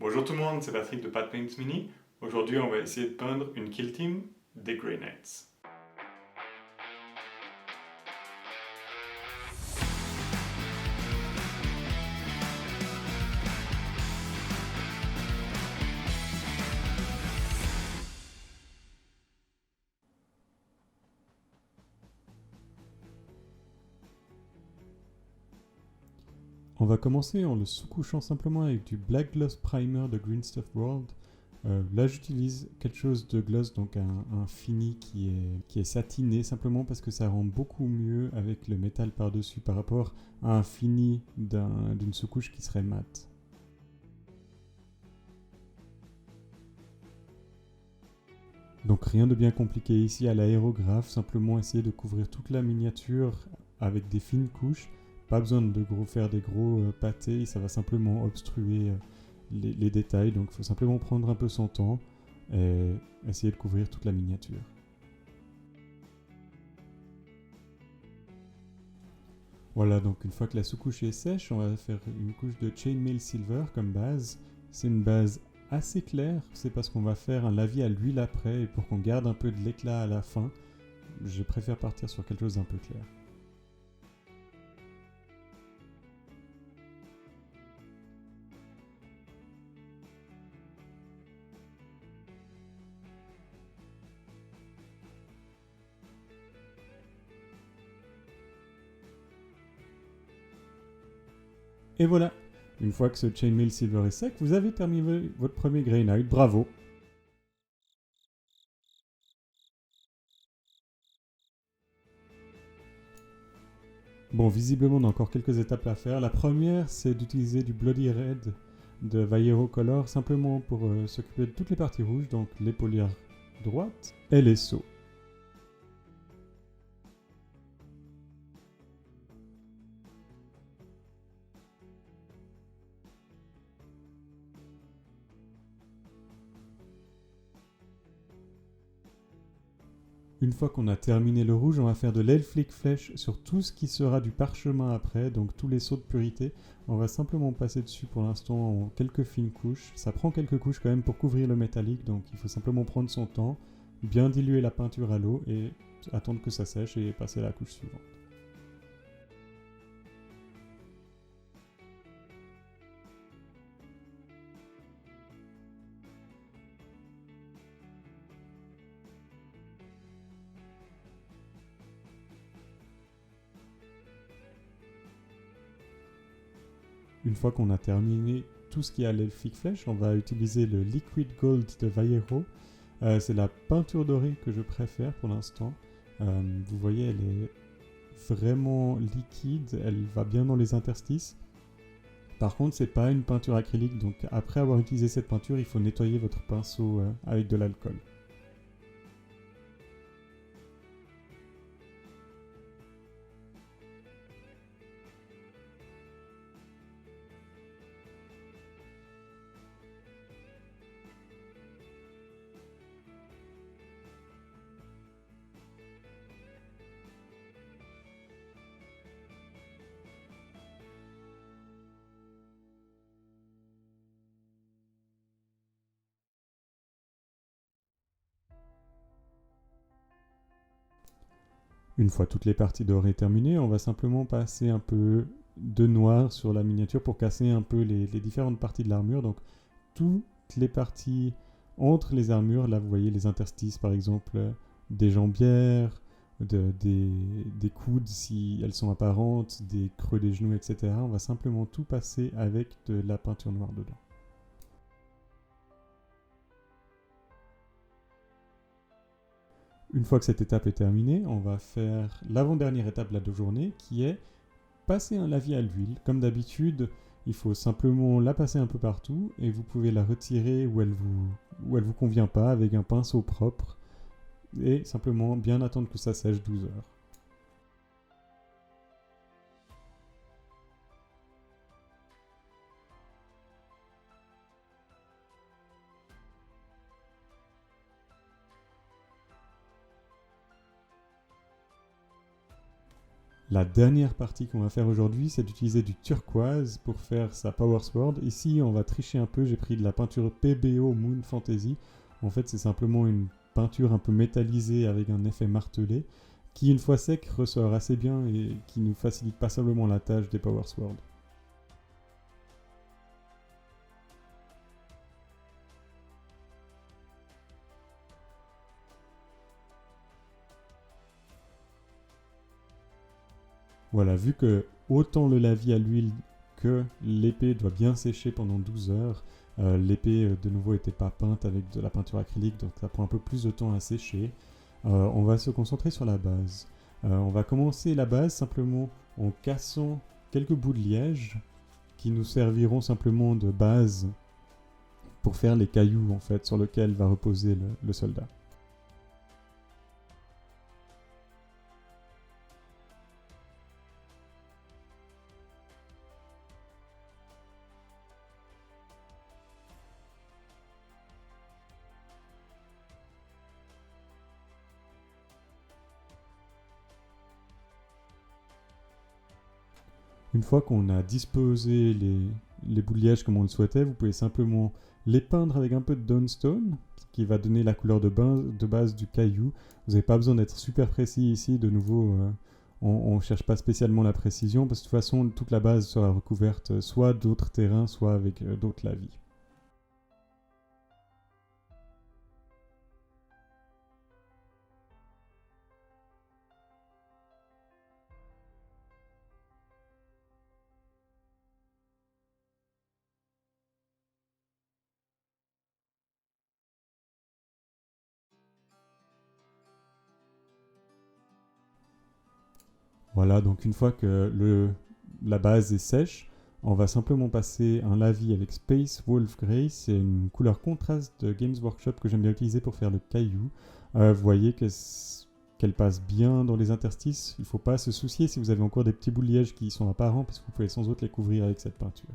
Bonjour tout le monde, c'est Patrick de Pat Paints Mini. Aujourd'hui, on va essayer de peindre une kill team des Grey Knights. On va commencer en le sous-couchant simplement avec du Black Gloss Primer de Green Stuff World. Là, j'utilise quelque chose de gloss, donc un fini qui est satiné, simplement parce que ça rend beaucoup mieux avec le métal par-dessus par rapport à un fini d'une sous-couche qui serait mat. Donc rien de bien compliqué ici à l'aérographe, simplement essayer de couvrir toute la miniature avec des fines couches. Pas besoin de faire des gros pâtés, ça va simplement obstruer les détails, donc il faut simplement prendre un peu son temps et essayer de couvrir toute la miniature. Voilà, donc une fois que la sous-couche est sèche, on va faire une couche de Chainmail Silver comme base. C'est une base assez claire, c'est parce qu'on va faire un lavis à l'huile après et pour qu'on garde un peu de l'éclat à la fin, je préfère partir sur quelque chose d'un peu clair. Et voilà, une fois que ce Chainmail Silver est sec, vous avez terminé votre premier Grey Knight, bravo. Bon, visiblement, on a encore quelques étapes à faire. La première, c'est d'utiliser du Bloody Red de Vallejo Color, simplement pour s'occuper de toutes les parties rouges, donc l'épaulière droite et les seaux. Une fois qu'on a terminé le rouge, on va faire de l'aile flic flèche sur tout ce qui sera du parchemin après, donc tous les sauts de purité. On va simplement passer dessus pour l'instant en quelques fines couches. Ça prend quelques couches quand même pour couvrir le métallique, donc il faut simplement prendre son temps, bien diluer la peinture à l'eau et attendre que ça sèche et passer à la couche suivante. Une fois qu'on a terminé tout ce qui est à l'aile flic flèche, on va utiliser le Liquid Gold de Vallejo. C'est la peinture dorée que je préfère pour l'instant. Vous voyez, elle est vraiment liquide, elle va bien dans les interstices. Par contre, c'est pas une peinture acrylique, donc après avoir utilisé cette peinture, il faut nettoyer votre pinceau avec de l'alcool. Une fois toutes les parties dorées terminées, on va simplement passer un peu de noir sur la miniature pour casser un peu les différentes parties de l'armure. Donc toutes les parties entre les armures, là vous voyez les interstices par exemple des jambières, des coudes si elles sont apparentes, des creux des genoux, etc. On va simplement tout passer avec de la peinture noire dedans. Une fois que cette étape est terminée, on va faire l'avant-dernière étape de la journée qui est passer un lavis à l'huile. Comme d'habitude, il faut simplement la passer un peu partout et vous pouvez la retirer où elle vous convient pas avec un pinceau propre et simplement bien attendre que ça sèche 12 heures. La dernière partie qu'on va faire aujourd'hui, c'est d'utiliser du turquoise pour faire sa Power Sword. Ici, on va tricher un peu, j'ai pris de la peinture PBO Moon Fantasy. En fait, c'est simplement une peinture un peu métallisée avec un effet martelé, qui une fois sec ressort assez bien et qui nous facilite passablement la tâche des Power Sword. Voilà, vu que autant le lavis à l'huile que l'épée doit bien sécher pendant 12 heures, l'épée de nouveau n'était pas peinte avec de la peinture acrylique, donc ça prend un peu plus de temps à sécher. On va se concentrer sur la base. On va commencer la base simplement en cassant quelques bouts de liège qui nous serviront simplement de base pour faire les cailloux en fait sur lesquels va reposer le soldat. Une fois qu'on a disposé les bouts de liège comme on le souhaitait, vous pouvez simplement les peindre avec un peu de Dawnstone, qui va donner la couleur de base du caillou. Vous n'avez pas besoin d'être super précis ici, de nouveau, on ne cherche pas spécialement la précision, parce que de toute façon, toute la base sera recouverte soit d'autres terrains, soit avec d'autres lavis. Voilà, donc une fois que la base est sèche, on va simplement passer un lavis avec Space Wolf Grey. C'est une couleur contraste de Games Workshop que j'aime bien utiliser pour faire le caillou. Vous voyez qu'elle passe bien dans les interstices. Il ne faut pas se soucier si vous avez encore des petits bouts de liège qui sont apparents, parce que vous pouvez sans doute les couvrir avec cette peinture.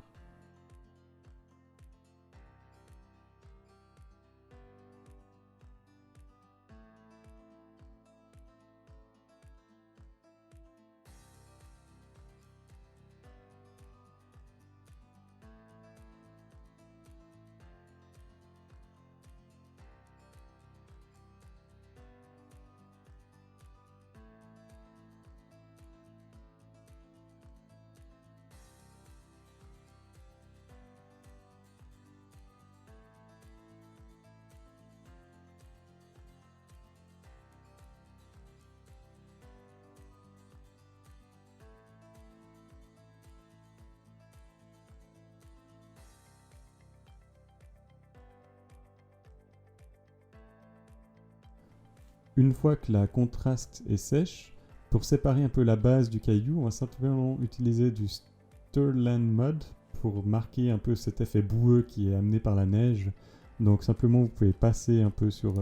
Une fois que la contraste est sèche, pour séparer un peu la base du caillou, on va simplement utiliser du Stirland Mud pour marquer un peu cet effet boueux qui est amené par la neige. Donc simplement vous pouvez passer un peu sur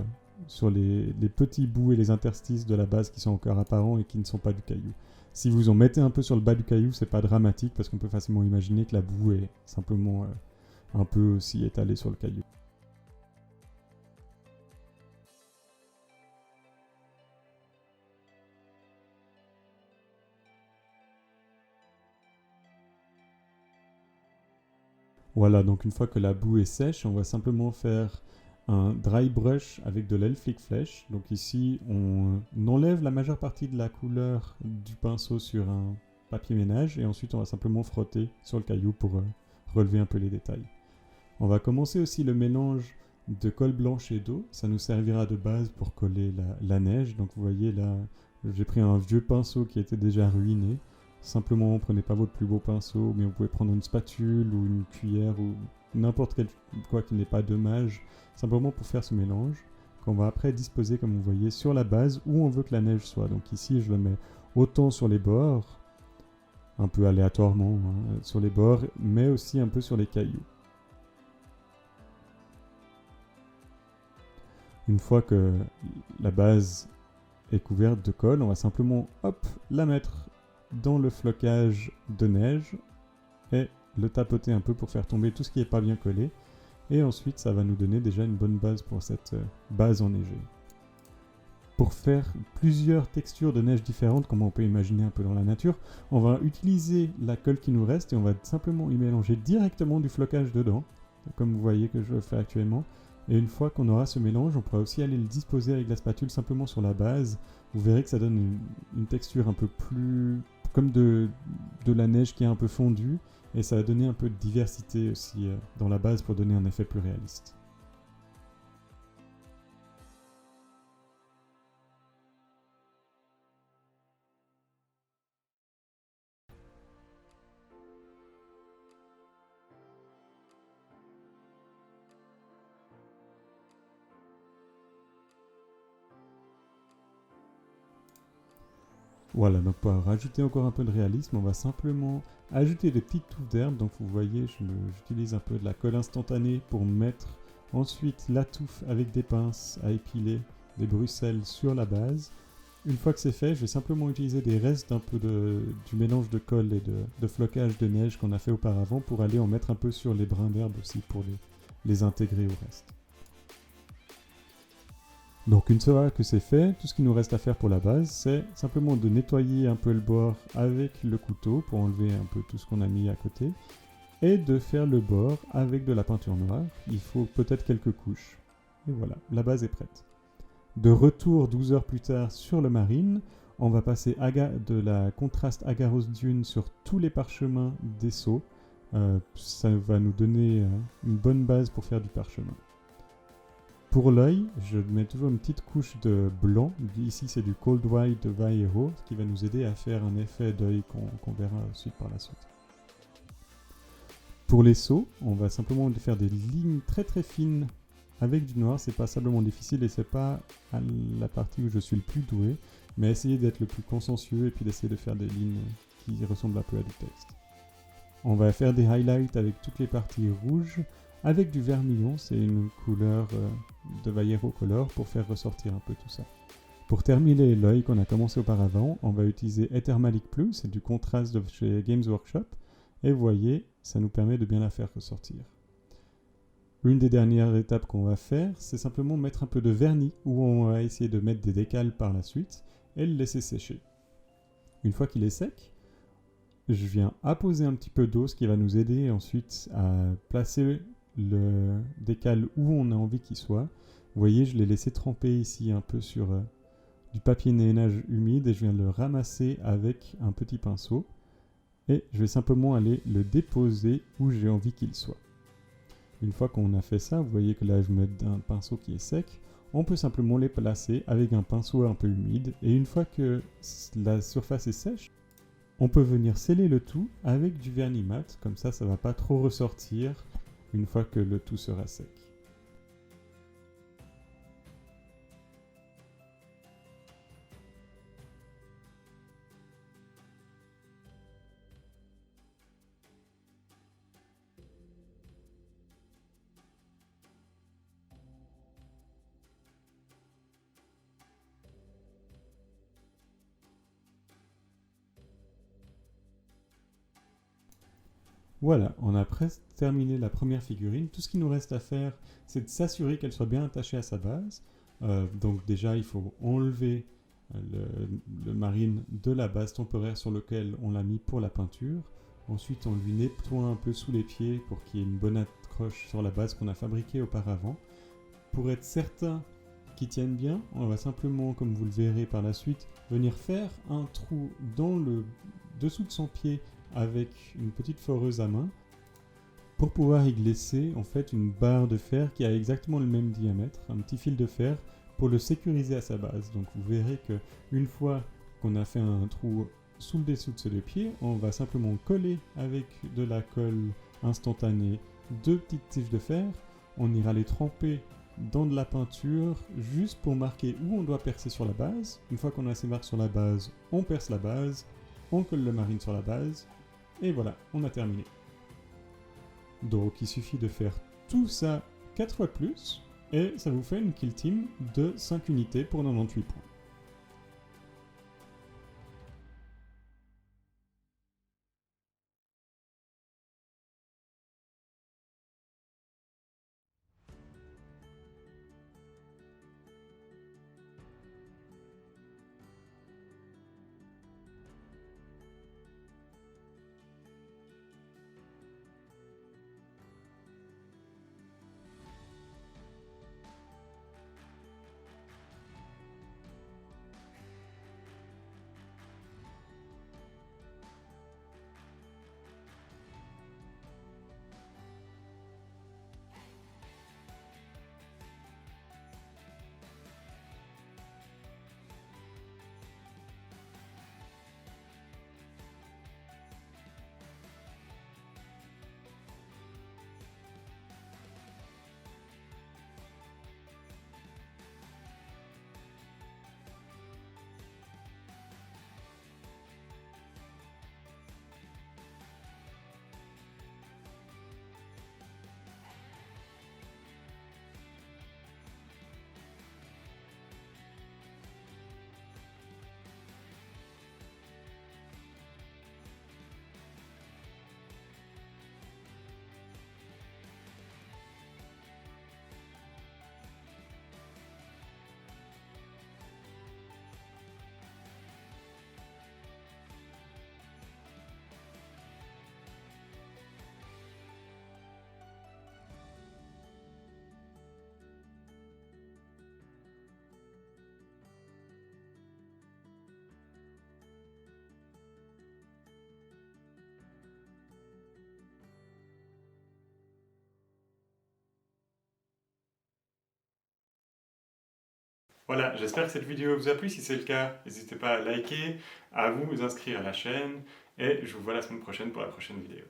les petits bouts et les interstices de la base qui sont encore apparents et qui ne sont pas du caillou. Si vous en mettez un peu sur le bas du caillou, c'est pas dramatique parce qu'on peut facilement imaginer que la boue est simplement un peu aussi étalée sur le caillou. Voilà, donc une fois que la boue est sèche, on va simplement faire un dry brush avec de l'Elflick Flèche. Donc ici, on enlève la majeure partie de la couleur du pinceau sur un papier ménage et ensuite on va simplement frotter sur le caillou pour relever un peu les détails. On va commencer aussi le mélange de colle blanche et d'eau. Ça nous servira de base pour coller la neige. Donc vous voyez là, j'ai pris un vieux pinceau qui était déjà ruiné. Simplement, prenez pas votre plus beau pinceau, mais vous pouvez prendre une spatule ou une cuillère ou n'importe quel quoi qui n'est pas dommage, simplement pour faire ce mélange, qu'on va après disposer, comme vous voyez, sur la base où on veut que la neige soit. Donc ici, je le mets autant sur les bords, un peu aléatoirement, sur les bords, mais aussi un peu sur les cailloux. Une fois que la base est couverte de colle, on va simplement, hop, la mettre dans le flocage de neige et le tapoter un peu pour faire tomber tout ce qui n'est pas bien collé. Et ensuite, ça va nous donner déjà une bonne base pour cette base enneigée. pour faire plusieurs textures de neige différentes, comme on peut imaginer un peu dans la nature, on va utiliser la colle qui nous reste et on va simplement y mélanger directement du flocage dedans, comme vous voyez que je le fais actuellement. Et une fois qu'on aura ce mélange, on pourra aussi aller le disposer avec la spatule simplement sur la base. Vous verrez que ça donne une texture un peu plus comme de la neige qui est un peu fondue, et ça va donner un peu de diversité aussi dans la base pour donner un effet plus réaliste. Voilà, donc pour rajouter encore un peu de réalisme, on va simplement ajouter des petites touffes d'herbe. Donc vous voyez, j'utilise un peu de la colle instantanée pour mettre ensuite la touffe avec des pinces à épiler, des bruxelles sur la base. Une fois que c'est fait, je vais simplement utiliser des restes du mélange de colle et de flocage de neige qu'on a fait auparavant pour aller en mettre un peu sur les brins d'herbe aussi pour les intégrer au reste. Donc une fois que c'est fait, tout ce qu'il nous reste à faire pour la base, c'est simplement de nettoyer un peu le bord avec le couteau pour enlever un peu tout ce qu'on a mis à côté, et de faire le bord avec de la peinture noire. Il faut peut-être quelques couches. Et voilà, la base est prête. De retour 12 heures plus tard sur le marine, on va passer de la contraste agarose dune sur tous les parchemins des seaux. Ça va nous donner une bonne base pour faire du parchemin. Pour l'œil, je mets toujours une petite couche de blanc. Ici, c'est du Cold White de Vallejo, qui va nous aider à faire un effet d'œil qu'on verra ensuite par la suite. Pour les seaux, on va simplement faire des lignes très très fines avec du noir. C'est passablement difficile et c'est pas la partie où je suis le plus doué, mais essayez d'être le plus consciencieux et puis d'essayer de faire des lignes qui ressemblent un peu à du texte. On va faire des highlights avec toutes les parties rouges, avec du vermillon, c'est une couleur de Vallejo Color pour faire ressortir un peu tout ça. Pour terminer l'œil qu'on a commencé auparavant, on va utiliser Ethermalic Plus, c'est du contraste de chez Games Workshop, et vous voyez, ça nous permet de bien la faire ressortir. Une des dernières étapes qu'on va faire, c'est simplement mettre un peu de vernis, où on va essayer de mettre des décals par la suite, et le laisser sécher. Une fois qu'il est sec, je viens apposer un petit peu d'eau, ce qui va nous aider ensuite à placer le décal où on a envie qu'il soit. Vous voyez, je l'ai laissé tremper ici un peu sur du papier nénage humide et je viens le ramasser avec un petit pinceau et je vais simplement aller le déposer où j'ai envie qu'il soit. Une fois qu'on a fait ça, vous voyez que là je mets un pinceau qui est sec, on peut simplement les placer avec un pinceau un peu humide et une fois que la surface est sèche, on peut venir sceller le tout avec du vernis mat, comme ça ça va pas trop ressortir une fois que le tout sera sec. Voilà, on a presque terminé la première figurine. Tout ce qu'il nous reste à faire, c'est de s'assurer qu'elle soit bien attachée à sa base. Donc déjà, il faut enlever le marine de la base temporaire sur lequel on l'a mis pour la peinture. Ensuite, on lui nettoie un peu sous les pieds pour qu'il y ait une bonne accroche sur la base qu'on a fabriquée auparavant. Pour être certain qu'il tienne bien, on va simplement, comme vous le verrez par la suite, venir faire un trou dans le dessous de son pied avec une petite foreuse à main pour pouvoir y glisser en fait une barre de fer qui a exactement le même diamètre, un petit fil de fer pour le sécuriser à sa base. Donc vous verrez que une fois qu'on a fait un trou sous le dessous de ses deux pieds, on va simplement coller avec de la colle instantanée deux petites tiges de fer, on ira les tremper dans de la peinture juste pour marquer où on doit percer sur la base. Une fois qu'on a ces marques sur la base, on perce la base, on colle le marine sur la base, et voilà, on a terminé. Donc il suffit de faire tout ça 4 fois de plus, et ça vous fait une kill team de 5 unités pour 98 points. Voilà, j'espère que cette vidéo vous a plu. Si c'est le cas, n'hésitez pas à liker, à vous inscrire à la chaîne et je vous vois la semaine prochaine pour la prochaine vidéo.